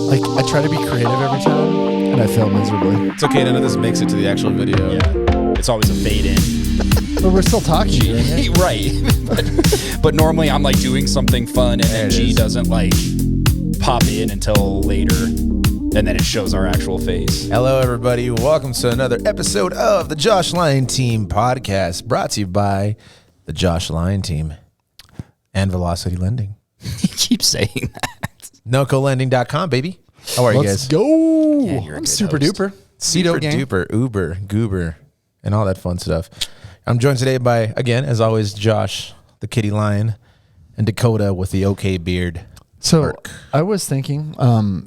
Like, I try to be creative every time, and I fail miserably. It's okay, none of this makes it to the actual video. Yeah, it's always a fade in. But we're still talking. Right. but normally I'm like doing something fun, and then G doesn't like pop in until later, and then it shows our actual face. Hello, everybody. Welcome to another episode of the Josh Lyon Team podcast, brought to you by the Josh Lyon Team and Velocity Lending. You keep saying that. NoCoLending.com, baby. How are you guys? Let's go. Yeah, you're a I'm good super host. duper. Super gang. duper, uber, goober, and all that fun stuff. I'm joined today by, again, as always, Josh, the kitty lion, and Dakota with the OK beard. So Arc. I was thinking,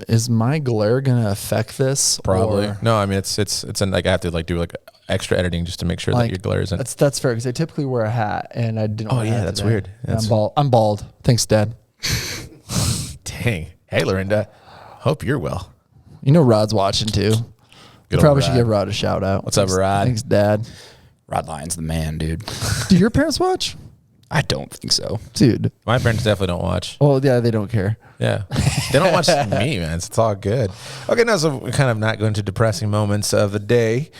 is my glare gonna affect this? Probably. Or, No, I mean, it's like I have to like do like extra editing just to make sure that like, your glare isn't. That's fair because I typically wear a hat, and I didn't. Oh, wear a yeah, hat that's today. weird. And That's- I'm bald. Thanks, Dad. Dang. Hey, Lorinda. Hope you're well. You know Rod's watching too. Good old Probably should Rod. give Rod a shout out. What's up, Rod? Thanks, Dad. Rod Lyon's the man, dude. Do your parents watch? I don't think so. Dude. My parents definitely don't watch. Well, yeah, they don't care. Yeah. They don't watch me, man. It's all good. Okay, now, so we're kind of not going to depressing moments of the day.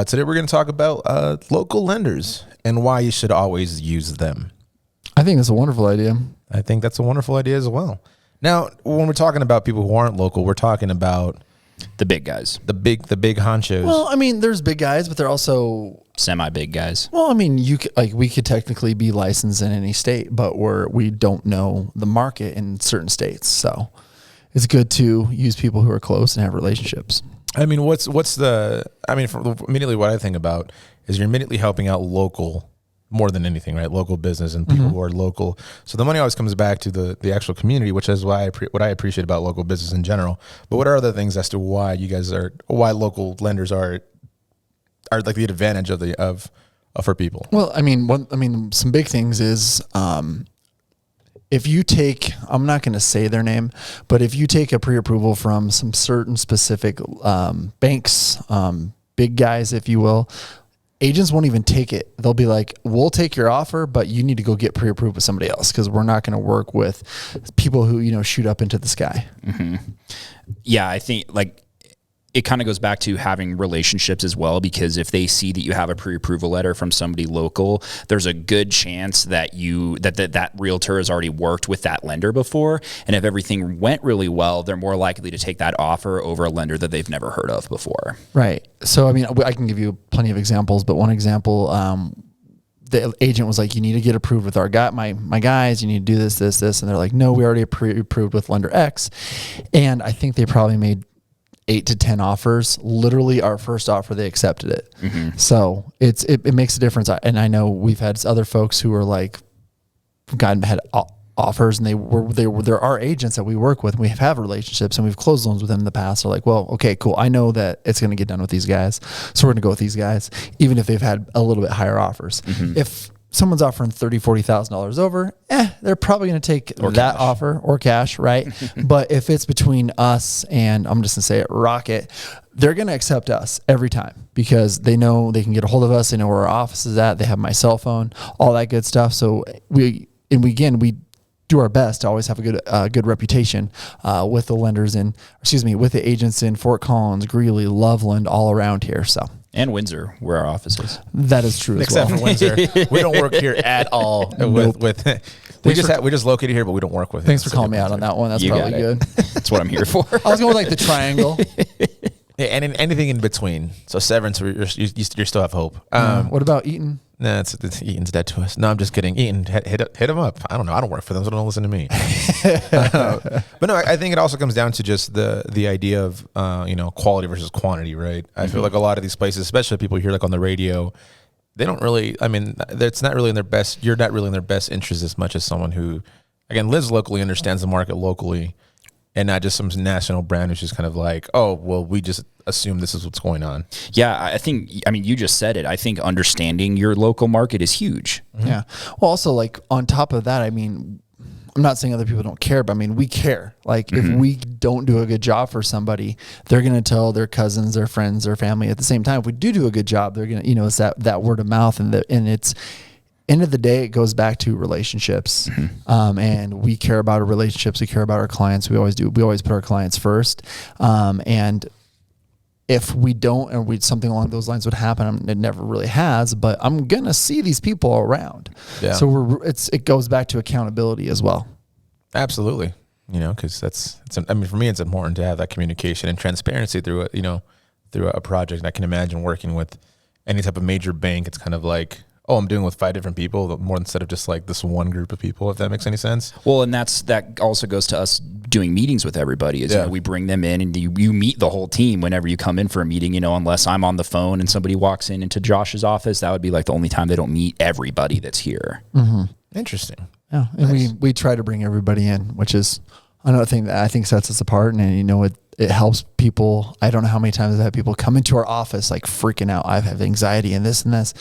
Today, we're going to talk about local lenders and why you should always use them. I think that's a wonderful idea. I think that's a wonderful idea as well. Now, when we're talking about people who aren't local, we're talking about The big guys, the big honchos. Well, I mean, there's big guys, but they're also. semi-big guys. Well, I mean, we could technically be licensed in any state, but we don't know the market in certain states. So it's good to use people who are close and have relationships. I mean, immediately what I think about is you're immediately helping out local more than anything, right? Local business and people who are local. So the money always comes back to the actual community, which is why what I appreciate about local business in general. But what are other things as to why why local lenders are like the advantage of for people? Well, I mean, some big things is if you take, I'm not going to say their name, but if you take a pre-approval from some certain specific banks, big guys, if you will, agents won't even take it. They'll be like, we'll take your offer, but you need to go get pre-approved with somebody else because we're not going to work with people who, shoot up into the sky. Mm-hmm. Yeah, I think like it kind of goes back to having relationships as well, because if they see that you have a pre-approval letter from somebody local, there's a good chance that that realtor has already worked with that lender before. And if everything went really well, they're more likely to take that offer over a lender that they've never heard of before. Right. So, I mean, I can give you plenty of examples, but one example, the agent was like, you need to get approved with our guy, my guys, you need to do this. And they're like, no, we already pre-approved with lender X. And I think they probably made 8 to 10 offers. Literally our first offer, they accepted it. Mm-hmm. So it makes a difference. And I know we've had other folks who are like, had offers, and there are agents that we work with, and we have relationships, and we've closed loans with them in the past. They're like, well, okay, cool. I know that it's going to get done with these guys, so we're going to go with these guys, even if they've had a little bit higher offers. Mm-hmm. If someone's offering $30,000-$40,000 over, they're probably going to take that offer or cash, right? But if it's between us and, I'm just going to say it, Rocket, they're going to accept us every time because they know they can get a hold of us. They know where our office is at. They have my cell phone, all that good stuff. So we do our best to always have a good reputation with the lenders with the agents in Fort Collins, Greeley, Loveland, all around here. So. And Windsor, where our office is. That is true Except as well. for Windsor. We don't work here at all we're just located here, but we don't work with it. Thanks for calling me out on that one. That's You probably got it. good. That's what I'm here for. I was going with like the triangle. Yeah, and in anything in between. So Severance, you still have hope. What about Eaton? No, it's Eaton's dead to us. No, I'm just kidding. Eaton, hit him up. I don't know. I don't work for them, so don't listen to me. But no, I think it also comes down to just the idea of quality versus quantity, right? I feel like a lot of these places, especially people you hear like on the radio, they don't really. I mean, it's not really in their best. You're not really in their best interest as much as someone who, again, lives locally, understands the market locally, and not just some national brand who's just kind of like, oh, well, we just assume this is what's going on. Yeah, you just said it. I think understanding your local market is huge. Mm-hmm. Yeah. Well, also, like, on top of that, I mean, I'm not saying other people don't care, but I mean, we care. Like, if we don't do a good job for somebody, they're going to tell their cousins, their friends, their family. At the same time, if we do a good job, they're going to, it's that word of mouth, and it's end of the day, it goes back to relationships. And we care about our relationships. We care about our clients. We always do. We always put our clients first. And if we don't, or something along those lines would happen, it never really has, but I'm going to see these people around. Yeah. So it goes back to accountability as well. Absolutely. You know, cause I mean, for me, it's important to have that communication and transparency through a project. And I can imagine working with any type of major bank. It's kind of like, oh, I'm doing with 5 different people, more instead of just like this one group of people, if that makes any sense. Well, and that also goes to us doing meetings with everybody. You know, we bring them in and you meet the whole team whenever you come in for a meeting, you know, unless I'm on the phone and somebody walks into Josh's office, that would be like the only time they don't meet everybody that's here. Interesting. Yeah. And nice. we try to bring everybody in, which is another thing that I think sets us apart. And you know, it helps people. I don't know how many times I've had people come into our office like freaking out. I have anxiety and this and this.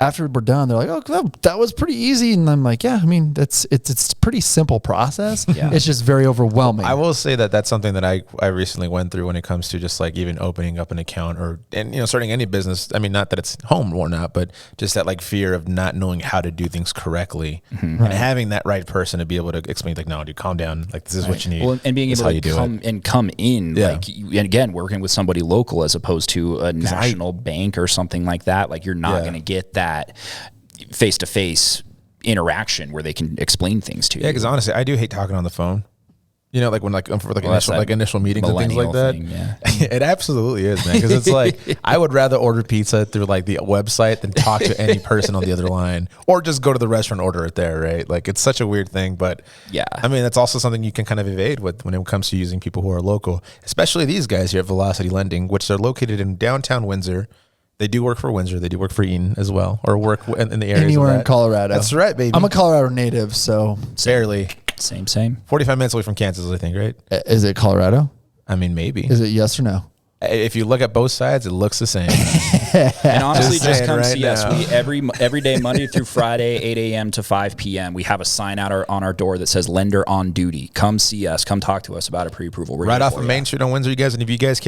After we're done, they're like, "Oh, that was pretty easy," and I'm like, "Yeah, I mean, it's a pretty simple process. Yeah. It's just very overwhelming." I will say that that's something that I recently went through when it comes to just like even opening up an account and starting any business. I mean, not that it's home or not, but just that like fear of not knowing how to do things correctly and having that right person to be able to explain, like, "No, dude, calm down. Like, this is what you need." Well, and being able to come in, like, and again, working with somebody local as opposed to a national bank or something like that. Like, you're not going to get that face-to-face interaction where they can explain things to you. Yeah, because honestly, I do hate talking on the phone. You know, like when initial meetings and things like that. Thing, yeah. It absolutely is, man. Because it's like I would rather order pizza through like the website than talk to any person on the other line, or just go to the restaurant and order it there, right? Like it's such a weird thing, but yeah, I mean that's also something you can kind of evade with when it comes to using people who are local, especially these guys here at Velocity Lending, which are located in downtown Windsor. They do work for Windsor. They do work for Eaton as well, or work in the areas anywhere in Colorado. That's right, baby. I'm a Colorado native, so barely. Same. 45 minutes away from Kansas, I think, right? Is it Colorado? I mean, maybe. Is it yes or no? If you look at both sides, it looks the same. And honestly, just come see us. We every day, Monday through Friday, 8 a.m. to 5 p.m. We have a sign out on our door that says "Lender on Duty." Come see us. Come talk to us about a pre-approval. Right off of Main Street on Windsor, you guys. And if you guys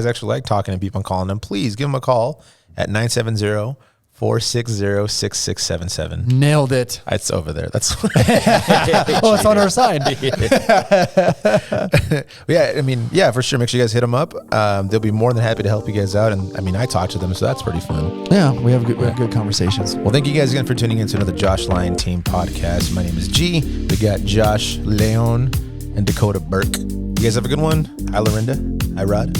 actually like talking to people and calling them, please give them a call at 970-460-6677. Nailed it. It's over there. That's it's on our side. Yeah, I mean, yeah, for sure. Make sure you guys hit them up. They'll be more than happy to help you guys out. And I mean, I talk to them, so that's pretty fun. Yeah, we have good conversations. Well, thank you guys again for tuning in to another Josh Lyon Team podcast. My name is G. We got Josh Leon and Dakota Burke. You guys have a good one. Hi, Lorinda. Hi, Rod.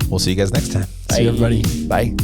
We'll see you guys next time. See you, everybody. Bye.